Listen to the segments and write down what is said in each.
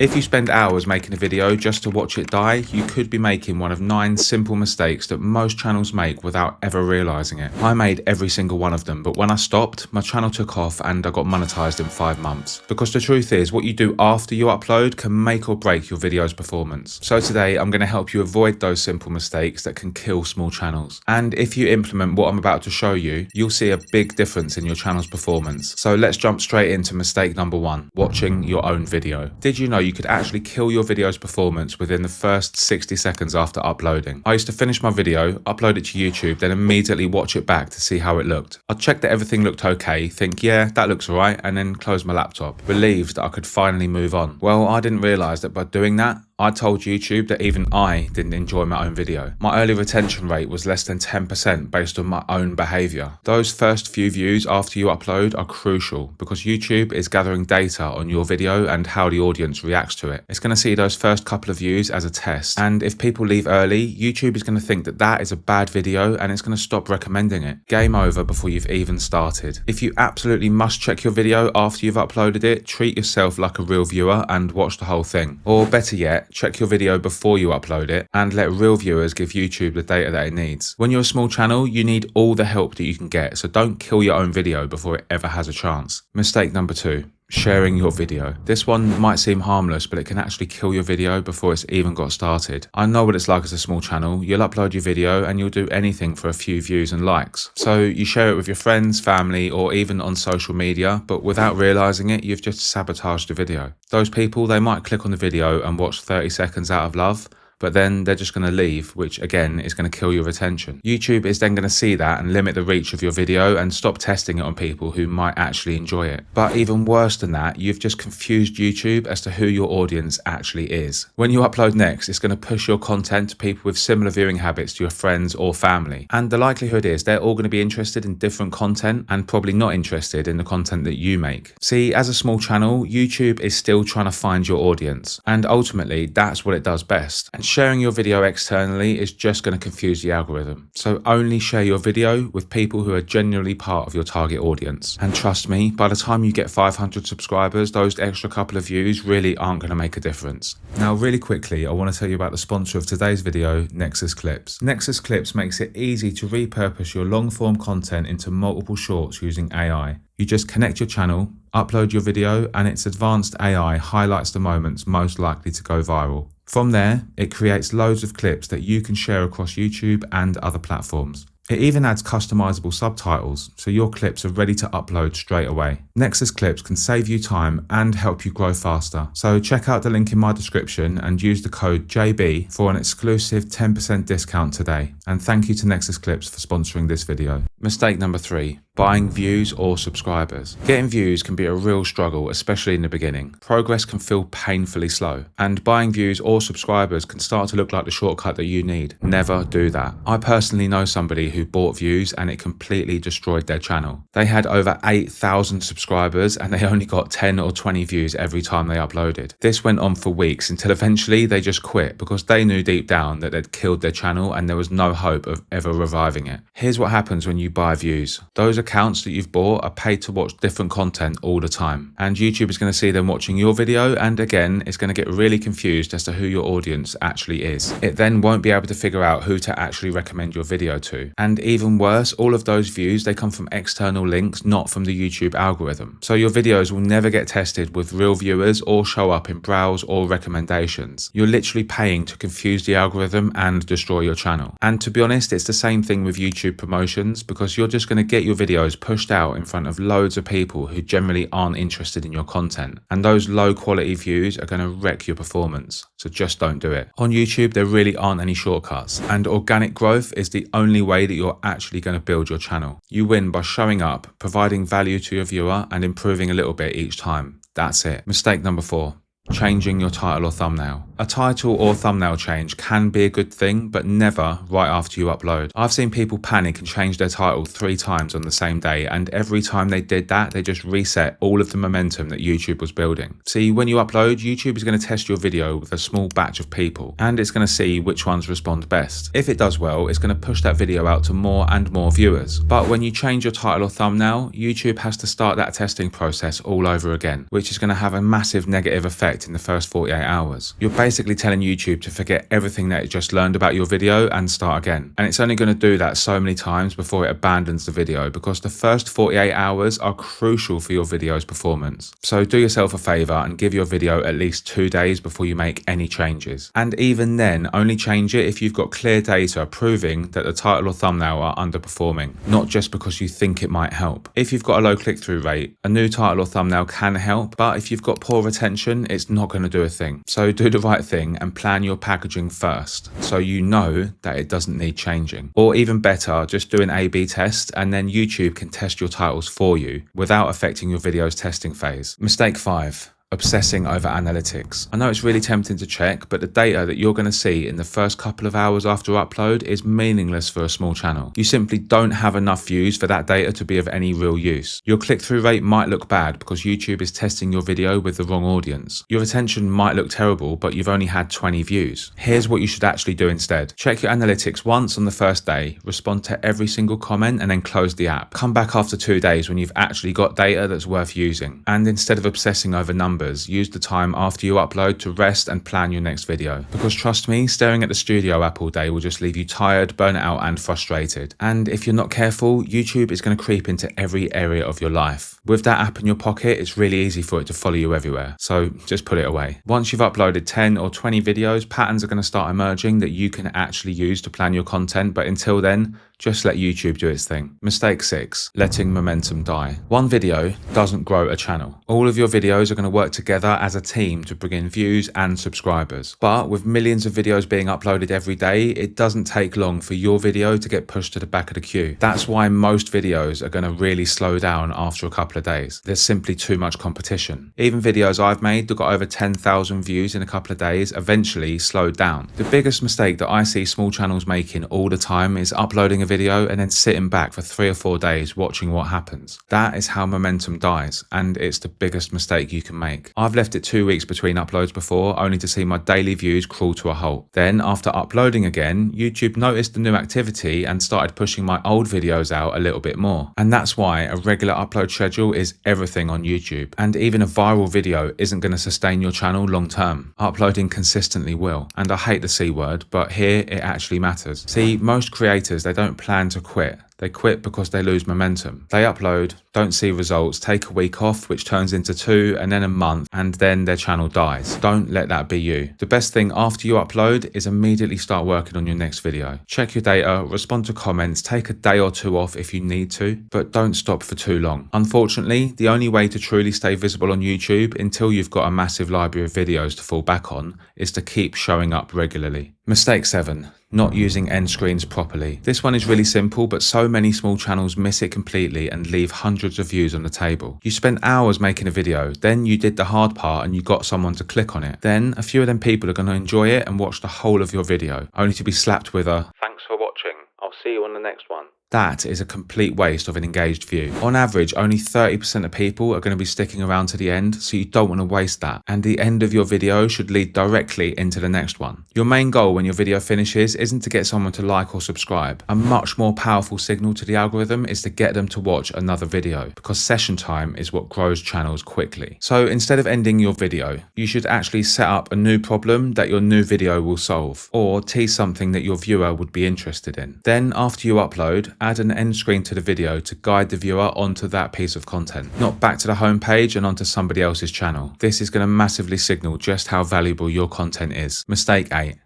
If you spend hours making a video just to watch it die, you could be making one of 9 simple mistakes that most channels make without ever realizing it. I made every single one of them, but when I stopped, my channel took off and I got monetized in 5 months. Because the truth is, what you do after you upload can make or break your video's performance. So today, I'm going to help you avoid those simple mistakes that can kill small channels. And if you implement what I'm about to show you, you'll see a big difference in your channel's performance. So let's jump straight into mistake number 1, watching your own video. Did you know you could actually kill your video's performance within the first 60 seconds after uploading? I used to finish my video, upload it to YouTube, then immediately watch it back to see how it looked. I'd check that everything looked okay, think yeah, that looks alright, and then close my laptop, relieved that I could finally move on. Well, I didn't realise that by doing that, I told YouTube that even I didn't enjoy my own video. My early retention rate was less than 10% based on my own behaviour. Those first few views after you upload are crucial because YouTube is gathering data on your video and how the audience reacts to it. It's going to see those first couple of views as a test, and if people leave early, YouTube is going to think that that is a bad video and it's going to stop recommending it. Game over before you've even started. If you absolutely must check your video after you've uploaded it, treat yourself like a real viewer and watch the whole thing. Or better yet, check your video before you upload it and let real viewers give YouTube the data that it needs. When you're a small channel, you need all the help that you can get, so don't kill your own video before it ever has a chance. Mistake number 2. Sharing your video. This one might seem harmless, but it can actually kill your video before it's even got started. I know what it's like as a small channel. You'll upload your video and you'll do anything for a few views and likes. So you share it with your friends, family, or even on social media, but without realizing it, you've just sabotaged the video. Those people, they might click on the video and watch 30 seconds out of love, but then they're just going to leave, which again is going to kill your retention. YouTube is then going to see that and limit the reach of your video and stop testing it on people who might actually enjoy it. But even worse than that, you've just confused YouTube as to who your audience actually is. When you upload next, it's going to push your content to people with similar viewing habits to your friends or family. And the likelihood is they're all going to be interested in different content and probably not interested in the content that you make. See, as a small channel, YouTube is still trying to find your audience. And ultimately, that's what it does best. And sharing your video externally is just going to confuse the algorithm. So only share your video with people who are genuinely part of your target audience. And trust me, by the time you get 500 subscribers, those extra couple of views really aren't going to make a difference. Now, really quickly, I want to tell you about the sponsor of today's video, Nexus Clips. Nexus Clips makes it easy to repurpose your long-form content into multiple shorts using AI. You just connect your channel, upload your video, and its advanced AI highlights the moments most likely to go viral. From there, it creates loads of clips that you can share across YouTube and other platforms. It even adds customizable subtitles, so your clips are ready to upload straight away. Nexus Clips can save you time and help you grow faster. So check out the link in my description and use the code JB for an exclusive 10% discount today. And thank you to Nexus Clips for sponsoring this video. Mistake number 3. Buying views or subscribers. Getting views can be a real struggle, especially in the beginning. Progress can feel painfully slow, and buying views or subscribers can start to look like the shortcut that you need. Never do that. I personally know somebody who bought views and it completely destroyed their channel. They had over 8,000 subscribers and they only got 10 or 20 views every time they uploaded. This went on for weeks until eventually they just quit because they knew deep down that they'd killed their channel and there was no hope of ever reviving it. Here's what happens when you buy views. Those accounts that you've bought are paid to watch different content all the time, and YouTube is going to see them watching your video, and again it's going to get really confused as to who your audience actually is. It then won't be able to figure out who to actually recommend your video to, and even worse, all of those views, they come from external links, not from the YouTube algorithm. So your videos will never get tested with real viewers or show up in browse or recommendations. You're literally paying to confuse the algorithm and destroy your channel. And to be honest, it's the same thing with YouTube promotions, because you're just going to get your videos pushed out in front of loads of people who generally aren't interested in your content, and those low quality views are going to wreck your performance. So just don't do it. On YouTube, there really aren't any shortcuts, and organic growth is the only way that you're actually going to build your channel. You win by showing up, providing value to your viewer, and improving a little bit each time. That's it. Mistake number 4. Changing your title or thumbnail. A title or thumbnail change can be a good thing, but never right after you upload. I've seen people panic and change their title 3 times on the same day, and every time they did that, they just reset all of the momentum that YouTube was building. See, when you upload, YouTube is going to test your video with a small batch of people, and it's going to see which ones respond best. If it does well, it's going to push that video out to more and more viewers. But when you change your title or thumbnail, YouTube has to start that testing process all over again, which is going to have a massive negative effect effect in the first 48 hours. You're basically telling YouTube to forget everything that it just learned about your video and start again. And it's only going to do that so many times before it abandons the video, because the first 48 hours are crucial for your video's performance. So do yourself a favor and give your video at least 2 days before you make any changes. And even then, only change it if you've got clear data proving that the title or thumbnail are underperforming, not just because you think it might help. If you've got a low click-through rate, a new title or thumbnail can help, but if you've got poor retention, it's not going to do a thing. So do the right thing and plan your packaging first, so you know that it doesn't need changing. Or even better, just do an A/B test and then YouTube can test your titles for you without affecting your video's testing phase. Mistake 5. Obsessing over analytics. I know it's really tempting to check, but the data that you're going to see in the first couple of hours after upload is meaningless for a small channel. You simply don't have enough views for that data to be of any real use. Your click-through rate might look bad because YouTube is testing your video with the wrong audience. Your retention might look terrible, but you've only had 20 views. Here's what you should actually do instead. Check your analytics once on the first day, respond to every single comment, and then close the app. Come back after 2 days when you've actually got data that's worth using. And instead of obsessing over numbers, use the time after you upload to rest and plan your next video. Because trust me, staring at the studio app all day will just leave you tired, burnt out, and frustrated. And if you're not careful, YouTube is going to creep into every area of your life. With that app in your pocket, it's really easy for it to follow you everywhere. So just put it away. Once you've uploaded 10 or 20 videos, patterns are going to start emerging that you can actually use to plan your content. But until then, just let YouTube do its thing. Mistake 6. Letting momentum die. One video doesn't grow a channel. All of your videos are going to work together as a team to bring in views and subscribers. But with millions of videos being uploaded every day, it doesn't take long for your video to get pushed to the back of the queue. That's why most videos are going to really slow down after a couple of days. There's simply too much competition. Even videos I've made that got over 10,000 views in a couple of days eventually slowed down. The biggest mistake that I see small channels making all the time is uploading a video and then sitting back for 3 or 4 days watching what happens. That is how momentum dies, and it's the biggest mistake you can make. I've left it 2 weeks between uploads before, only to see my daily views crawl to a halt. Then after uploading again, YouTube noticed the new activity and started pushing my old videos out a little bit more. And that's why a regular upload schedule is everything on YouTube. And even a viral video isn't going to sustain your channel long term. Uploading consistently will. And I hate the C word, but here it actually matters. See, most creators, they don't plan to quit. They quit because they lose momentum. They upload, don't see results, take a week off, which turns into 2 and then a month, and then their channel dies. Don't let that be you. The best thing after you upload is immediately start working on your next video. Check your data, respond to comments, take a day or 2 off if you need to, but don't stop for too long. Unfortunately, the only way to truly stay visible on YouTube until you've got a massive library of videos to fall back on is to keep showing up regularly. Mistake 7. Not using end screens properly. This one is really simple, but so many small channels miss it completely and leave hundreds of views on the table. You spent hours making a video, then you did the hard part and you got someone to click on it. Then a few of them people are going to enjoy it and watch the whole of your video, only to be slapped with a "Thanks for watching, I'll see you on the next one." That is a complete waste of an engaged view. On average, only 30% of people are going to be sticking around to the end, so you don't want to waste that. And the end of your video should lead directly into the next one. Your main goal when your video finishes isn't to get someone to like or subscribe. A much more powerful signal to the algorithm is to get them to watch another video, because session time is what grows channels quickly. So instead of ending your video, you should actually set up a new problem that your new video will solve, or tease something that your viewer would be interested in. Then after you upload, add an end screen to the video to guide the viewer onto that piece of content, not back to the home page and onto somebody else's channel. This is going to massively signal just how valuable your content is. Mistake 8.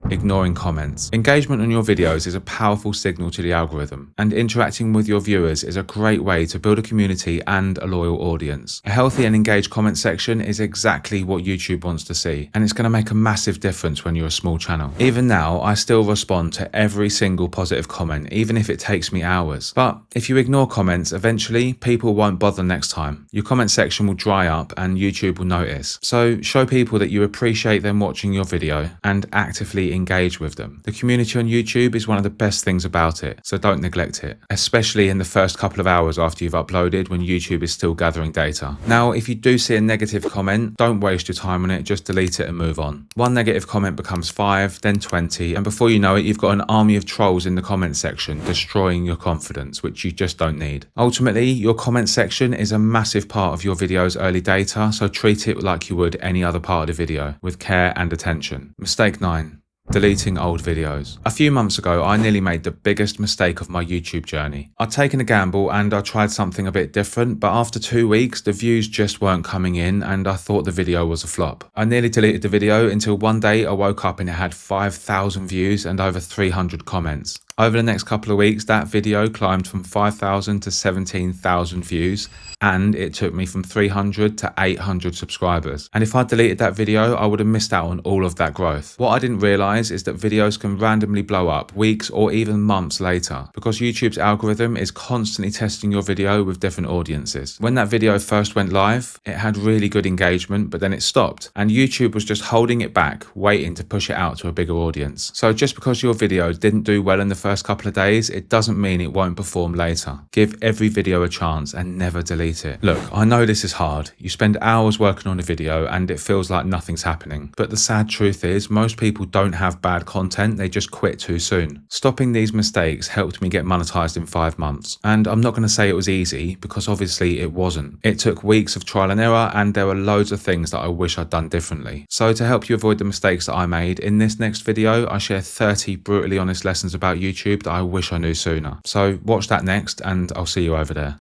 Ignoring comments. Engagement on your videos is a powerful signal to the algorithm, and interacting with your viewers is a great way to build a community and a loyal audience. A healthy and engaged comment section is exactly what YouTube wants to see, and it's going to make a massive difference when you're a small channel. Even now, I still respond to every single positive comment, even if it takes me hours. But if you ignore comments, eventually people won't bother next time. Your comment section will dry up and YouTube will notice. So show people that you appreciate them watching your video and actively engage with them. The community on YouTube is one of the best things about it, so don't neglect it, especially in the first couple of hours after you've uploaded when YouTube is still gathering data. Now, if you do see a negative comment, don't waste your time on it, just delete it and move on. One negative comment becomes 5, then 20, and before you know it, you've got an army of trolls in the comment section destroying your confidence, which you just don't need. Ultimately, your comment section is a massive part of your video's early data, so treat it like you would any other part of the video, with care and attention. Mistake 9. Deleting old videos. A few months ago, I nearly made the biggest mistake of my YouTube journey. I'd taken a gamble and I tried something a bit different, but after 2 weeks, the views just weren't coming in and I thought the video was a flop. I nearly deleted the video until one day I woke up and it had 5,000 views and over 300 comments. Over the next couple of weeks, that video climbed from 5,000 to 17,000 views, and it took me from 300 to 800 subscribers. And if I deleted that video, I would have missed out on all of that growth. What I didn't realize is that videos can randomly blow up weeks or even months later, because YouTube's algorithm is constantly testing your video with different audiences. When that video first went live, it had really good engagement, but then it stopped, and YouTube was just holding it back, waiting to push it out to a bigger audience. So just because your video didn't do well in the first couple of days, it doesn't mean it won't perform later. Give every video a chance and never delete it. Look, I know this is hard. You spend hours working on a video and it feels like nothing's happening. But the sad truth is, most people don't have bad content, they just quit too soon. Stopping these mistakes helped me get monetized in 5 months. And I'm not going to say it was easy, because obviously it wasn't. It took weeks of trial and error, and there were loads of things that I wish I'd done differently. So to help you avoid the mistakes that I made, in this next video, I share 30 brutally honest lessons about YouTube that I wish I knew sooner. So watch that next, and I'll see you over there.